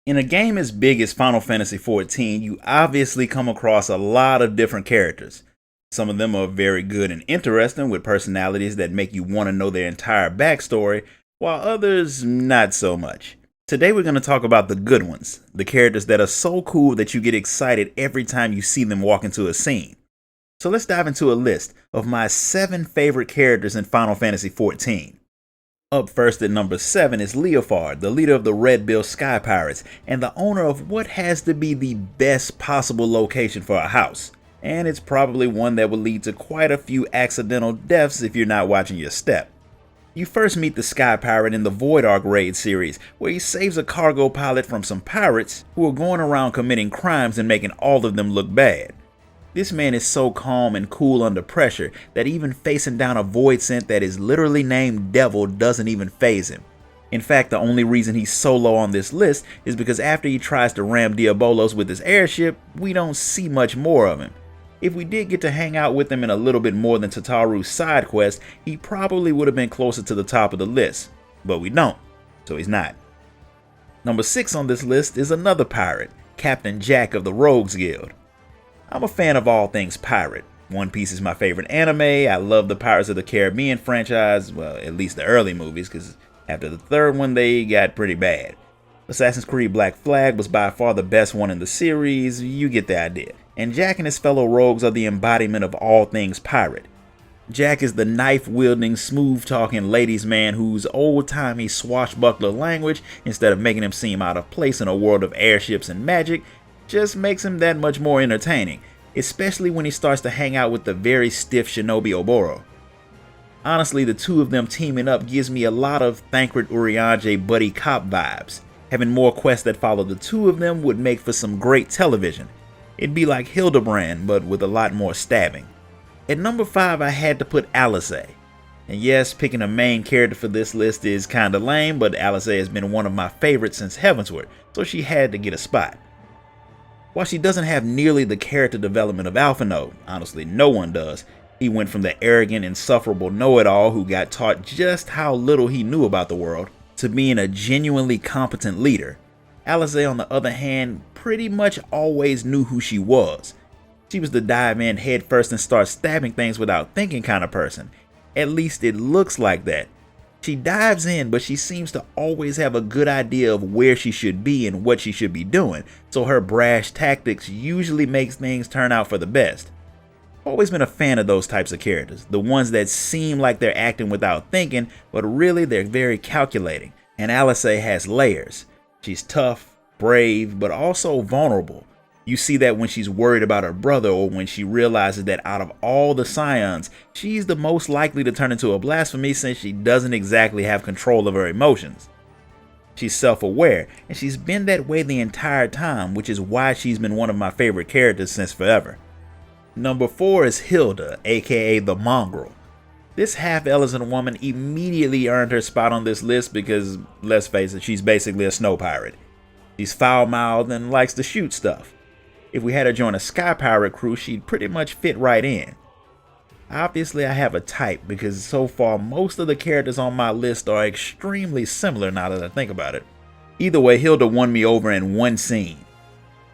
In a game as big as Final Fantasy XIV, you obviously come across a lot of different characters. Some of them are very good and interesting with personalities that make you want to know their entire backstory, while others not so much. Today we're going to talk about the good ones, the characters that are so cool that you get excited every time you see them walk into a scene. So let's dive into a list of my 7 favorite characters in Final Fantasy XIV. Up first at number 7 is Leofard, the leader of the Red Bill Sky Pirates, and the owner of what has to be the best possible location for a house. And it's probably one that will lead to quite a few accidental deaths if you're not watching your step. You first meet the Sky Pirate in the Void Ark raid series, where he saves a cargo pilot from some pirates who are going around committing crimes and making all of them look bad. This man is so calm and cool under pressure that even facing down a void scent that is literally named Devil doesn't even faze him. In fact, the only reason he's so low on this list is because after he tries to ram Diabolos with his airship, we don't see much more of him. If we did get to hang out with him in a little bit more than Tataru's side quest, he probably would have been closer to the top of the list, but we don't, so he's not. Number 6 on this list is another pirate, Captain Jacke of the Rogues Guild. I'm a fan of all things pirate. One Piece is my favorite anime. I love the Pirates of the Caribbean franchise, well, at least the early movies, because after the third one they got pretty bad. Assassin's Creed Black Flag was by far the best one in the series, you get the idea. And Jack and his fellow rogues are the embodiment of all things pirate. Jack is the knife-wielding, smooth-talking ladies' man whose old-timey swashbuckler language, instead of making him seem out of place in a world of airships and magic, just makes him that much more entertaining, especially when he starts to hang out with the very stiff Shinobi Oboro. Honestly, the two of them teaming up gives me a lot of Thancred Urianger buddy cop vibes. Having more quests that follow the two of them would make for some great television. It'd be like Hildebrand, but with a lot more stabbing. At number 5, I had to put Alisaie. And yes, picking a main character for this list is kinda lame, but Alisaie has been one of my favorites since Heavensward, so she had to get a spot. While she doesn't have nearly the character development of Alphinaud, honestly no one does, he went from the arrogant, insufferable know-it-all who got taught just how little he knew about the world, to being a genuinely competent leader. Alisaie, on the other hand, pretty much always knew who she was. She was the dive in head first and start stabbing things without thinking kind of person. At least it looks like that. She dives in, but she seems to always have a good idea of where she should be and what she should be doing, so her brash tactics usually makes things turn out for the best. Always been a fan of those types of characters, the ones that seem like they're acting without thinking, but really they're very calculating. And Alisaie has layers. She's tough, brave, but also vulnerable. You see that when she's worried about her brother, or when she realizes that out of all the scions, she's the most likely to turn into a blasphemy since she doesn't exactly have control of her emotions. She's self-aware, and she's been that way the entire time, which is why she's been one of my favorite characters since forever. Number 4 is Hilda, aka the Mongrel. This half-Elysian woman immediately earned her spot on this list because, let's face it, she's basically a snow pirate. She's foul-mouthed and likes to shoot stuff. If we had her join a Sky Pirate crew, she'd pretty much fit right in. Obviously, I have a type because so far most of the characters on my list are extremely similar now that I think about it. Either way, Hilda won me over in one scene.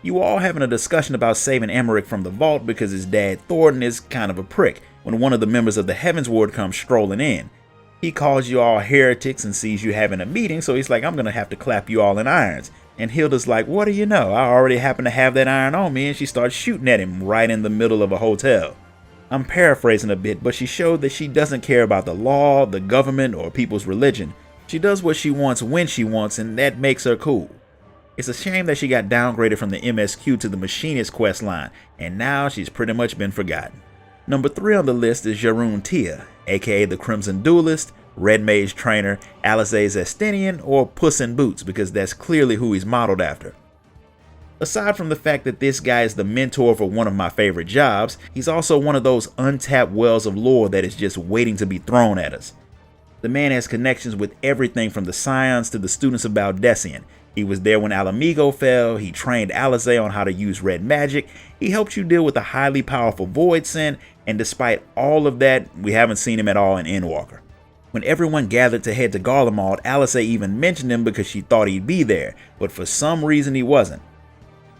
You were all having a discussion about saving Emmerich from the vault because his dad Thornton is kind of a prick when one of the members of the Heavensward comes strolling in. He calls you all heretics and sees you having a meeting, so he's like, I'm gonna have to clap you all in irons. And Hilda's like, what do you know? I already happen to have that iron on me, and she starts shooting at him right in the middle of a hotel. I'm paraphrasing a bit, but she showed that she doesn't care about the law, the government, or people's religion. She does what she wants when she wants, and that makes her cool. It's a shame that she got downgraded from the MSQ to the Machinist quest line, and now she's pretty much been forgotten. Number 3 on the list is Jarun Tia, aka the Crimson Duelist, Red Mage Trainer, Alisaie's Estinien, or Puss in Boots, because that's clearly who he's modeled after. Aside from the fact that this guy is the mentor for one of my favorite jobs, he's also one of those untapped wells of lore that is just waiting to be thrown at us. The man has connections with everything from the Scions to the students of Baldessian. He was there when Alamigo fell, he trained Alisaie on how to use red magic, he helped you deal with a highly powerful void scent, and despite all of that, we haven't seen him at all in Endwalker. When everyone gathered to head to Garlemald, Alisaie even mentioned him because she thought he'd be there, but for some reason he wasn't.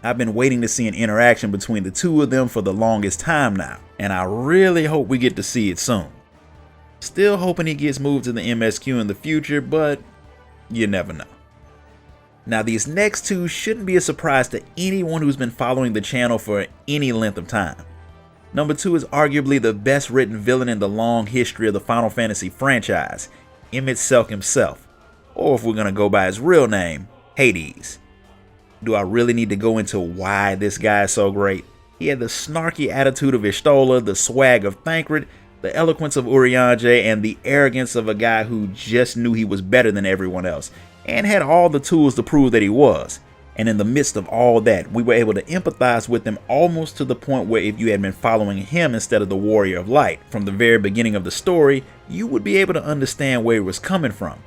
I've been waiting to see an interaction between the two of them for the longest time now, and I really hope we get to see it soon. Still hoping he gets moved to the MSQ in the future, but you never know. Now these next two shouldn't be a surprise to anyone who's been following the channel for any length of time. Number 2 is arguably the best written villain in the long history of the Final Fantasy franchise, Emet-Selch himself, or if we're going to go by his real name, Hades. Do I really need to go into why this guy is so great? He had the snarky attitude of Y'shtola, the swag of Thancred, the eloquence of Urianger, and the arrogance of a guy who just knew he was better than everyone else, and had all the tools to prove that he was. And in the midst of all that, we were able to empathize with him almost to the point where if you had been following him instead of the Warrior of Light from the very beginning of the story, you would be able to understand where he was coming from.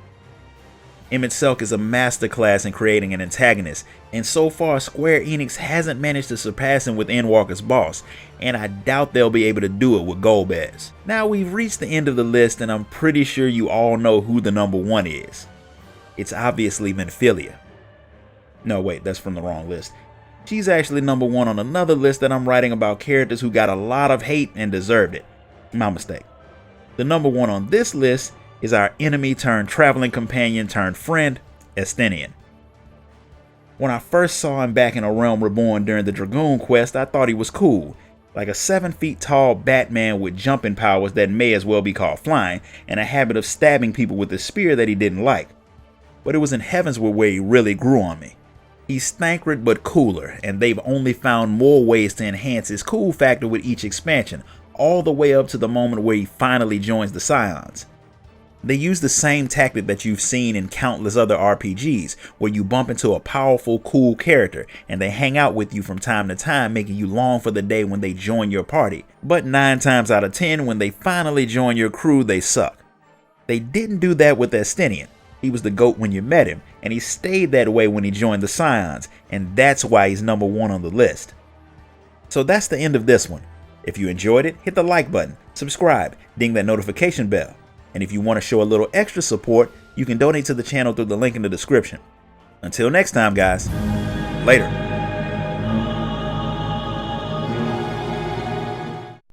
Emet-Selch is a masterclass in creating an antagonist, and so far Square Enix hasn't managed to surpass him with Endwalker's boss, and I doubt they'll be able to do it with Golbez. Now we've reached the end of the list, and I'm pretty sure you all know who the number 1 is. It's obviously Minfilia. No, wait, that's from the wrong list. She's actually number 1 on another list that I'm writing about characters who got a lot of hate and deserved it. My mistake. The number 1 on this list is our enemy turned traveling companion turned friend, Estinien. When I first saw him back in A Realm Reborn during the Dragoon quest, I thought he was cool. Like a 7 feet tall Batman with jumping powers that may as well be called flying, and a habit of stabbing people with a spear that he didn't like. But it was in Heavensward where he really grew on me. He's Thancred but cooler, and they've only found more ways to enhance his cool factor with each expansion, all the way up to the moment where he finally joins the Scions. They use the same tactic that you've seen in countless other RPGs, where you bump into a powerful, cool character, and they hang out with you from time to time, making you long for the day when they join your party. But 9 times out of 10, when they finally join your crew, they suck. They didn't do that with Estinien. He was the GOAT when you met him, and he stayed that way when he joined the Scions, and that's why he's number 1 on the list. So that's the end of this one. If you enjoyed it, hit the like button, subscribe, ding that notification bell. And if you want to show a little extra support, you can donate to the channel through the link in the description. Until next time, guys, later.